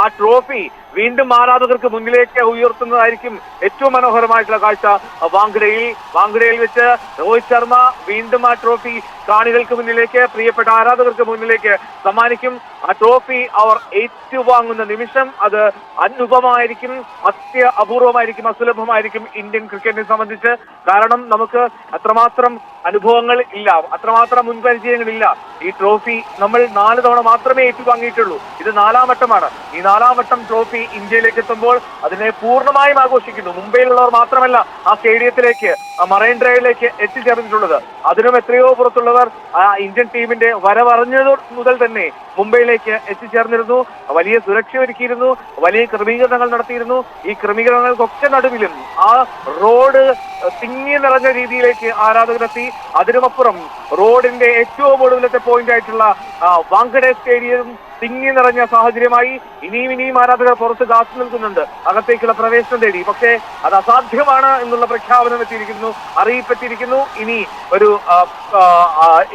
ആ ട്രോഫി വീണ്ടും ആരാധകർക്ക് മുന്നിലേക്ക് ഉയർത്തുന്നതായിരിക്കും ഏറ്റവും മനോഹരമായിട്ടുള്ള കാഴ്ച. വാങ്കഡയിൽ വെച്ച് രോഹിത് ശർമ്മ വീണ്ടും ആ ട്രോഫി കാണികൾക്ക് മുന്നിലേക്ക്, പ്രിയപ്പെട്ട ആരാധകർക്ക് മുന്നിലേക്ക് സമ്മാനിക്കും. ആ ട്രോഫി അവർ ഏറ്റുവാങ്ങുന്ന നിമിഷം അത് അനുപമമായിരിക്കും, അപൂർവമായിരിക്കും, അസുലഭമായിരിക്കും ഇന്ത്യൻ ക്രിക്കറ്റിനെ സംബന്ധിച്ച്. കാരണം നമുക്ക് അത്രമാത്രം അനുഭവങ്ങൾ ഇല്ല, അത്രമാത്രം മുൻപരിചയങ്ങളില്ല. ഈ ട്രോഫി നമ്മൾ 4 തവണ മാത്രമേ ഏറ്റുവാങ്ങിയിട്ടുള്ളൂ. ഇത് 4ാം വട്ടമാണ്. ഈ 4ാം വട്ടം ട്രോഫി ഇന്ത്യയിലേക്ക് എത്തുമ്പോൾ അതിനെ പൂർണ്ണമായും ആഘോഷിക്കുന്നു. മുംബൈയിലുള്ളവർ മാത്രമല്ല ആ സ്റ്റേഡിയത്തിലേക്ക്, ആ മറൈൻ ഡ്രൈവിലേക്ക് എത്തിച്ചേർന്നിട്ടുള്ളത്. അതിനും എത്രയോ പുറത്തുള്ളവർ ആ ഇന്ത്യൻ ടീമിന്റെ വരവറിഞ്ഞത് മുതൽ തന്നെ മുംബൈയിലേക്ക് എത്തിച്ചേർന്നിരുന്നു. വലിയ സുരക്ഷ ഒരുക്കിയിരുന്നു, വലിയ ക്രമീകരണങ്ങൾ നടത്തിയിരുന്നു. ഈ ക്രമീകരണങ്ങൾക്കൊക്കെ നടുവിലും ആ റോഡ് തിങ്ങി നിറഞ്ഞ രീതിയിലേക്ക് ആരാധകരെത്തി. അതിനുമപ്പുറം റോഡിന്റെ ഏറ്റവും ഒടുവിലത്തെ പോയിന്റ് ആയിട്ടുള്ള വാങ്കഡെ സ്റ്റേഡിയം തിങ്ങി നിറഞ്ഞ സാഹചര്യമായി. ഇനിയും ആരാധകർ പുറത്ത് കാത്തു നിൽക്കുന്നുണ്ട് അകത്തേക്കുള്ള പ്രവേശനം തേടി. പക്ഷേ അത് അസാധ്യമാണ് എന്നുള്ള പ്രഖ്യാപനം എത്തിയിരിക്കുന്നു, അറിയിപ്പെത്തിയിരിക്കുന്നു. ഇനി ഒരു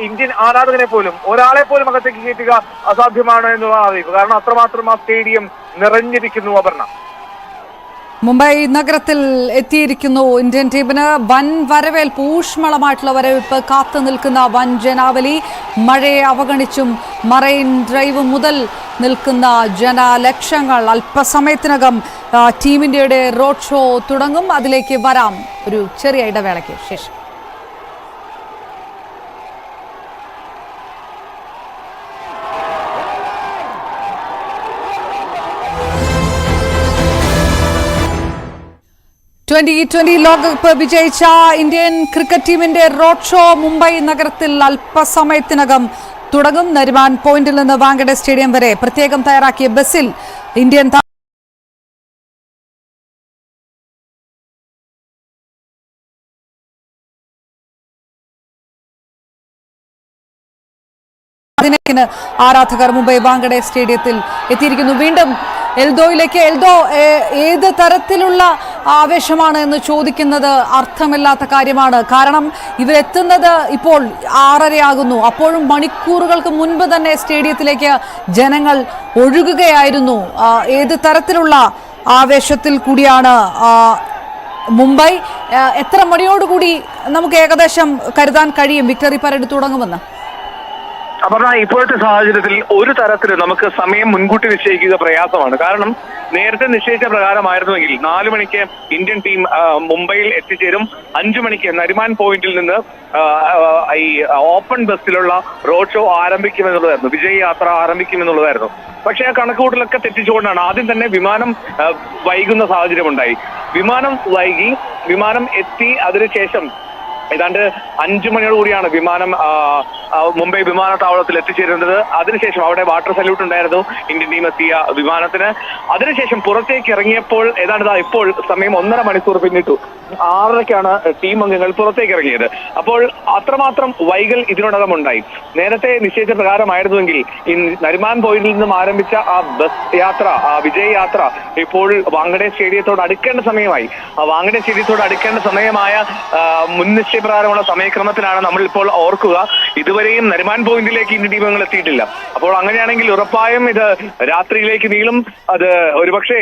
ഇന്ത്യൻ ആരാധകനെ പോലും, ഒരാളെ പോലും അകത്തേക്ക് കയറ്റുക അസാധ്യമാണ് എന്നുള്ള അറിയിപ്പ്. കാരണം അത്രമാത്രം ആ സ്റ്റേഡിയം നിറഞ്ഞിരിക്കുന്നു. അപർണ, മുംബൈ നഗരത്തിൽ എത്തിയിരിക്കുന്നു ഇന്ത്യൻ ടീമിന് വൻ വരവേൽപ്പ്, ഊഷ്മളമായിട്ടുള്ള വരവേൽപ്പ് കാത്തു നിൽക്കുന്ന വൻ ജനാവലി. മഴയെ അവഗണിച്ചും മറൈൻ ഡ്രൈവ് മുതൽ നിൽക്കുന്ന ജനലക്ഷങ്ങൾ. അല്പസമയത്തിനകം ടീം ഇന്ത്യയുടെ റോഡ് ഷോ തുടങ്ങും. അതിലേക്ക് വരാം ഒരു ചെറിയ ഇടവേളയ്ക്ക് ശേഷം. T20 ലോകകപ്പ് വിജയിച്ച ഇന്ത്യൻ ക്രിക്കറ്റ് ടീമിന്റെ റോഡ് ഷോ മുംബൈ നഗരത്തിൽ അല്പസമയത്തിനകം തുടങ്ങും. നരിമാൻ പോയിന്റിൽ നിന്ന് വാങ്കഡെ സ്റ്റേഡിയം വരെ പ്രത്യേകം തയ്യാറാക്കിയ ബസ്സിൽ ഇന്ത്യൻ ആരാധകർ മുംബൈ വാങ്കഡെ സ്റ്റേഡിയത്തിൽ എത്തിയിരിക്കുന്നു. വീണ്ടും എൽദോയിലേക്ക്. എൽദോ, ഏത് തരത്തിലുള്ള ആവേശമാണ് എന്ന് ചോദിക്കുന്നത് അർത്ഥമില്ലാത്ത കാര്യമാണ്. കാരണം ഇവരെത്തുന്നത് ഇപ്പോൾ 6:30 അപ്പോഴും മണിക്കൂറുകൾക്ക് മുൻപ് തന്നെ സ്റ്റേഡിയത്തിലേക്ക് ജനങ്ങൾ ഒഴുകുകയായിരുന്നു. ഏത് തരത്തിലുള്ള ആവേശത്തിൽ കൂടിയാണ് മുംബൈ? എത്ര മണിയോടുകൂടി നമുക്ക് ഏകദേശം കരുതാൻ കഴിയും വിക്ടറി പരേഡ് തുടങ്ങുമെന്ന്? അപർണ, ഇപ്പോഴത്തെ സാഹചര്യത്തിൽ ഒരു തരത്തിൽ നമുക്ക് സമയം മുൻകൂട്ടി നിശ്ചയിക്കുക പ്രയാസമാണ്. കാരണം നേരത്തെ നിശ്ചയിച്ച പ്രകാരമായിരുന്നുവെങ്കിൽ 4 മണിക്ക് ഇന്ത്യൻ ടീം മുംബൈയിൽ എത്തിച്ചേരും. 5 മണിക്ക് നരിമാൻ പോയിന്റിൽ നിന്ന് ഈ ഓപ്പൺ ബസ്സിലുള്ള റോഡ് ഷോ ആരംഭിക്കുമെന്നുള്ളതായിരുന്നു, വിജയ് യാത്ര ആരംഭിക്കുമെന്നുള്ളതായിരുന്നു. പക്ഷേ ആ കണക്കുകൂട്ടലൊക്കെ തെറ്റിച്ചുകൊണ്ടാണ് ആദ്യം തന്നെ വിമാനം വൈകുന്ന സാഹചര്യമുണ്ടായി. വിമാനം വൈകി, വിമാനം എത്തി. അതിനുശേഷം ഏതാണ്ട് 5 മണിയോടുകൂടിയാണ് വിമാനം മുംബൈ വിമാനത്താവളത്തിൽ എത്തിച്ചേരുന്നത്. അതിനുശേഷം അവിടെ വാട്ടർ സല്യൂട്ട് ഉണ്ടായിരുന്നു ഇന്ത്യൻ ടീം എത്തിയ വിമാനത്തിന്. അതിനുശേഷം പുറത്തേക്ക് ഇറങ്ങിയപ്പോൾ ഏതാണ്ട് ഇപ്പോൾ സമയം 1.5 മണിക്കൂർ പിന്നിട്ടു. 6:30-ക്കാണ് ടീം അംഗങ്ങൾ പുറത്തേക്ക് ഇറങ്ങിയത്. അപ്പോൾ അത്രമാത്രം വൈകൽ ഇതിനോടകം ഉണ്ടായി. നേരത്തെ നിശ്ചയിച്ച പ്രകാരമായിരുന്നുവെങ്കിൽ ഈ നരിമാൻ പോയിന്റിൽ നിന്നും ആരംഭിച്ച ആ ബസ് യാത്ര, ആ വിജയ് യാത്ര ഇപ്പോൾ വാങ്കഡെ സ്റ്റേഡിയത്തോട് അടുക്കേണ്ട സമയമായി. ആ വാങ്കഡെ സ്റ്റേഡിയത്തോട് അടുക്കേണ്ട സമയമായ മുൻനിശ്ചയപ്രകാരമുള്ള സമയക്രമത്തിലാണ് നമ്മളിപ്പോൾ ഓർക്കുക. ഇതുവരെയും നരിമാൻ പോയിന്റിലേക്ക് ഇന്ത്യൻ ടീമുകൾ എത്തിയിട്ടില്ല. അപ്പോൾ അങ്ങനെയാണെങ്കിൽ ഉറപ്പായും ഇത് രാത്രിയിലേക്ക് നീളും. അത് ഒരുപക്ഷെ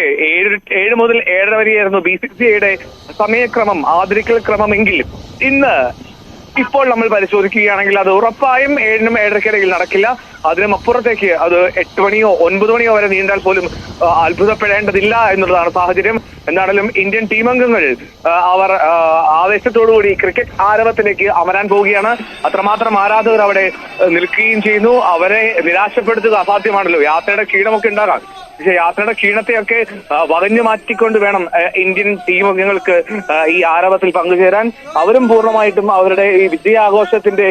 7 മുതൽ 7:30 വരെയായിരുന്നു BCCIയുടെ സമയക്രമം, ആദരിക്കൽ ക്രമമെങ്കിലും ഇപ്പോൾ നമ്മൾ പരിശോധിക്കുകയാണെങ്കിൽ അത് ഉറപ്പായും 7-നും 7:30-ക്കിടയിൽ നടക്കില്ല. അതിനും അപ്പുറത്തേക്ക് അത് 8 മണിയോ 9 മണിയോ വരെ നീണ്ടാൽ പോലും അത്ഭുതപ്പെടേണ്ടതില്ല എന്നുള്ളതാണ് സാഹചര്യം. എന്താണെങ്കിലും ഇന്ത്യൻ ടീം അംഗങ്ങൾ അവർ ആവേശത്തോടുകൂടി ക്രിക്കറ്റ് ആരവത്തിലേക്ക് അമരാൻ പോവുകയാണ്. അത്രമാത്രം ആരാധകർ അവിടെ നിൽക്കുകയും ചെയ്യുന്നു. അവരെ നിരാശപ്പെടുത്തുക അസാധ്യമാണല്ലോ. യാത്രയുടെ ക്ഷീണമൊക്കെ ഉണ്ടാകാം. പക്ഷെ യാത്രയുടെ ക്ഷീണത്തെയൊക്കെ വകഞ്ഞു മാറ്റിക്കൊണ്ട് വേണം ഇന്ത്യൻ ടീം അംഗങ്ങൾക്ക് ഈ ആരവത്തിൽ പങ്കുചേരാൻ. അവരും പൂർണ്ണമായിട്ടും അവരുടെ ഈ വിജയാഘോഷത്തിന്റെ